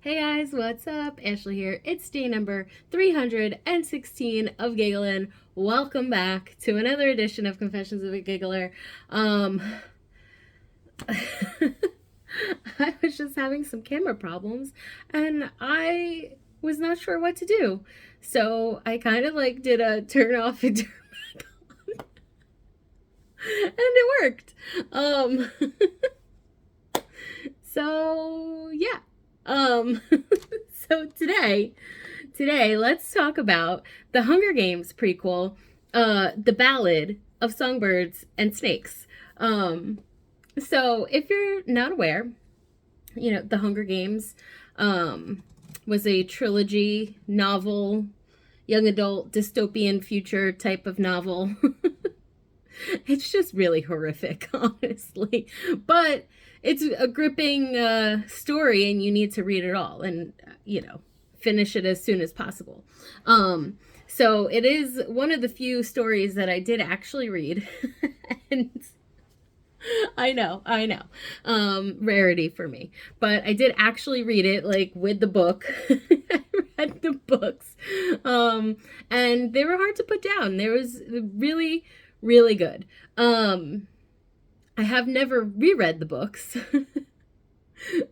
Hey guys, what's up? Ashley here. It's day number 316 of Gigglin'. Welcome back to another edition of Confessions of a Giggler. I was just having some camera problems and I was not sure what to do. So I kind of like did a turn off and turn back on. And it worked. So yeah. Um so today let's talk about the Hunger Games prequel, The Ballad of Songbirds and Snakes. So if you're not aware, The Hunger Games was a trilogy novel, young adult dystopian future type of novel. It's just really horrific, honestly. But it's a gripping story, and you need to read it all and, finish it as soon as possible. So it is one of the few stories that I did actually read. And I know. Rarity for me. But I did actually read it, like, with the book. I read the books. And they were hard to put down. There was really, really good. I have never reread the books,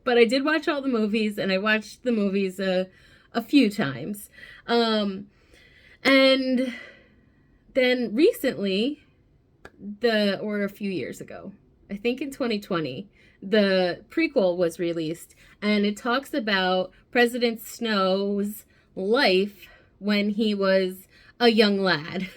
but I did watch all the movies, and I watched the movies a few times. And then recently, or a few years ago, I think in 2020, the prequel was released, and it talks about President Snow's life when he was a young lad.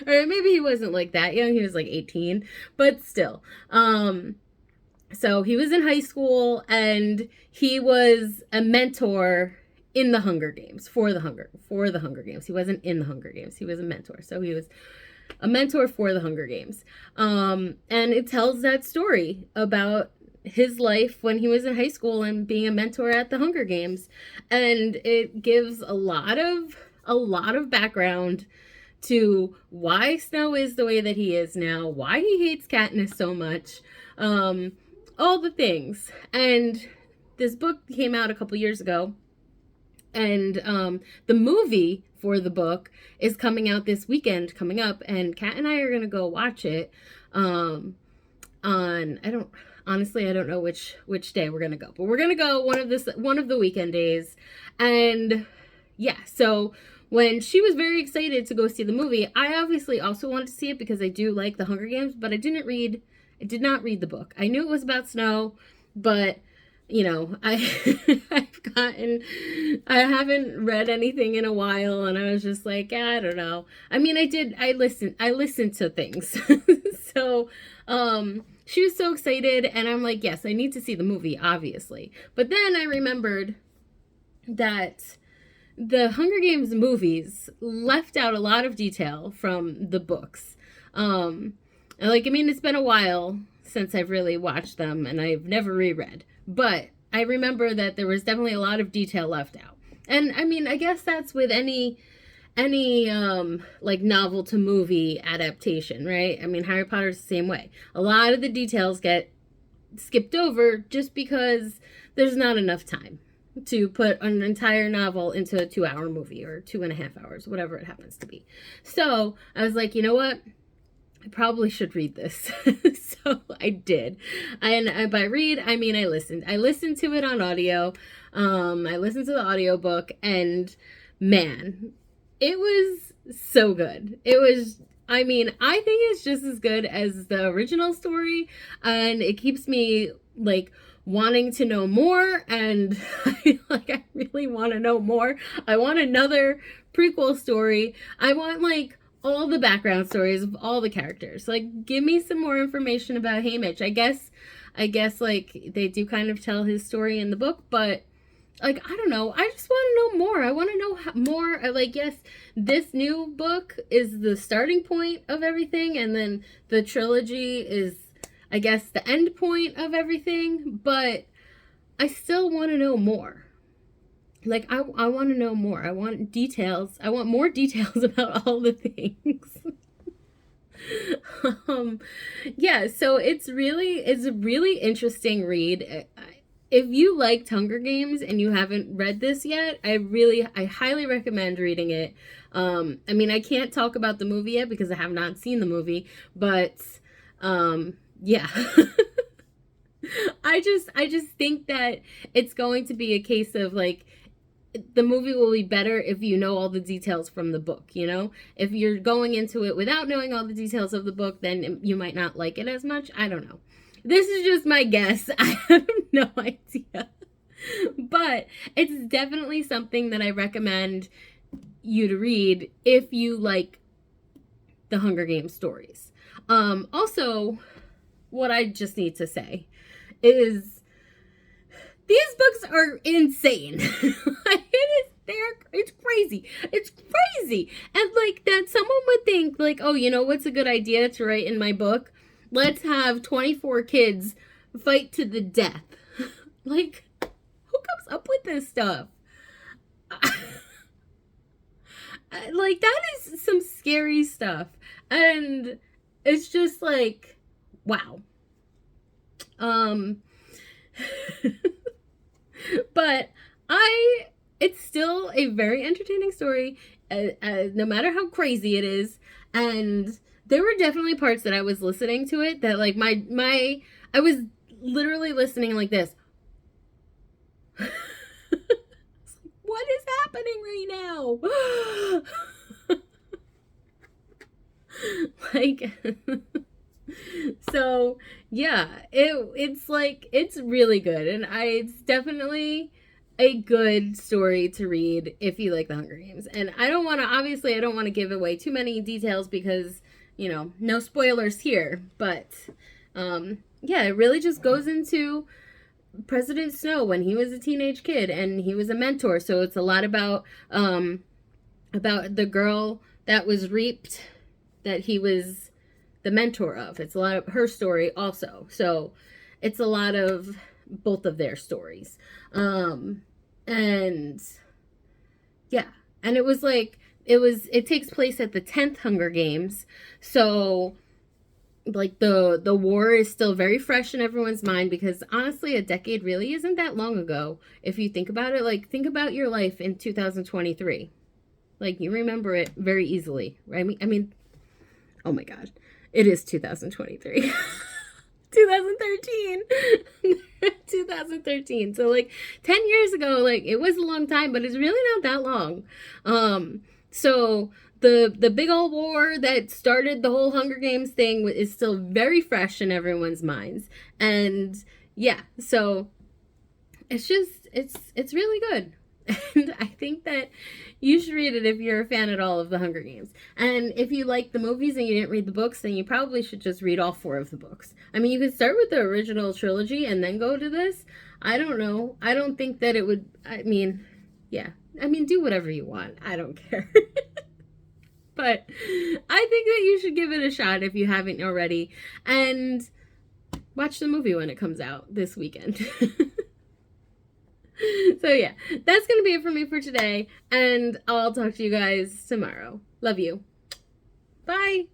Or maybe he wasn't like that young. He was like 18, but still. So he was in high school, and he was a mentor in the Hunger Games for the Hunger Games. He wasn't in the Hunger Games. He was a mentor. So he was a mentor for the Hunger Games. And it tells that story about his life when he was in high school and being a mentor at the Hunger Games. And it gives a lot of background to why Snow is the way that he is now, why he hates Katniss so much, all the things. And this book came out a couple years ago, and the movie for the book is coming out this weekend coming up, and Kat and I are gonna go watch it on I don't know which day we're gonna go, but we're gonna go one of the weekend days. And yeah, so when she was very excited to go see the movie, I obviously also wanted to see it because I do like the Hunger Games, but I did not read the book. I knew it was about Snow, but I haven't read anything in a while, and I was just like, yeah, I don't know. I mean, I listened to things. So, she was so excited, and I'm like, yes, I need to see the movie, obviously. But then I remembered that the Hunger Games movies left out a lot of detail from the books. It's been a while since I've really watched them, and I've never reread. But I remember that there was definitely a lot of detail left out. And I mean, I guess that's with any novel to movie adaptation, right? I mean, Harry Potter's the same way. A lot of the details get skipped over just because there's not enough time to put an entire novel into a 2-hour movie, or 2.5 hours, whatever it happens to be. So I was like, you know what? I probably should read this. So I did. And by read, I mean I listened. I listened to it on audio. I listened to the audiobook, and man, it was so good. I think it's just as good as the original story, and it keeps me like wanting to know more, and I really want to know more. I want another prequel story. I want all the background stories of all the characters. Give me some more information about Haymitch. I guess they do kind of tell his story in the book, but I don't know. I just want to know more. I want to know more. Yes, this new book is the starting point of everything, and then the trilogy is, I guess, the end point of everything, but I still want to know more. I want to know more. I want details. I want more details about all the things. Yeah, so it's a really interesting read. if you liked Hunger Games and you haven't read this yet, I highly recommend reading it. I mean, I can't talk about the movie yet because I have not seen the movie, but yeah. I just think that it's going to be a case of like the movie will be better if you know all the details from the book, you know? If you're going into it without knowing all the details of the book, then you might not like it as much. I don't know. This is just my guess. I have no idea. But it's definitely something that I recommend you to read if you like the Hunger Games stories. Also, what I just need to say is these books are insane. It's crazy. It's crazy. And like that someone would think like, oh, you know what's a good idea to write in my book? Let's have 24 kids fight to the death. Like, who comes up with this stuff? Like, that is some scary stuff. And it's just like, wow. But it's still a very entertaining story, no matter how crazy it is. And there were definitely parts that I was listening to it that like I was literally listening like this. What is happening right now? Like, so yeah, it's like, it's really good. And it's definitely a good story to read if you like the Hunger Games. And I don't want to give away too many details because, you know, no spoilers here. But yeah, it really just goes into President Snow when he was a teenage kid and he was a mentor. So it's a lot about the girl that was reaped that he was the mentor of. It's a lot of her story also. So it's a lot of both of their stories. And yeah, and it takes place at the 10th Hunger Games. So like the war is still very fresh in everyone's mind because honestly, a decade really isn't that long ago. If you think about it, like think about your life in 2023. Like you remember it very easily, right? I mean, oh my God, it is 2023. 2013. 2013. So like 10 years ago, like it was a long time, but it's really not that long. So the big old war that started the whole Hunger Games thing is still very fresh in everyone's minds. And yeah, so it's just it's really good. And I think that you should read it if you're a fan at all of the Hunger Games. And if you like the movies and you didn't read the books, then you probably should just read all 4 of the books. I mean, you can start with the original trilogy and then go to this. I don't know. I don't think that it would, I mean, yeah. I mean, do whatever you want. I don't care. But I think that you should give it a shot if you haven't already. And watch the movie when it comes out this weekend. So yeah, that's going to be it for me for today. And I'll talk to you guys tomorrow. Love you. Bye.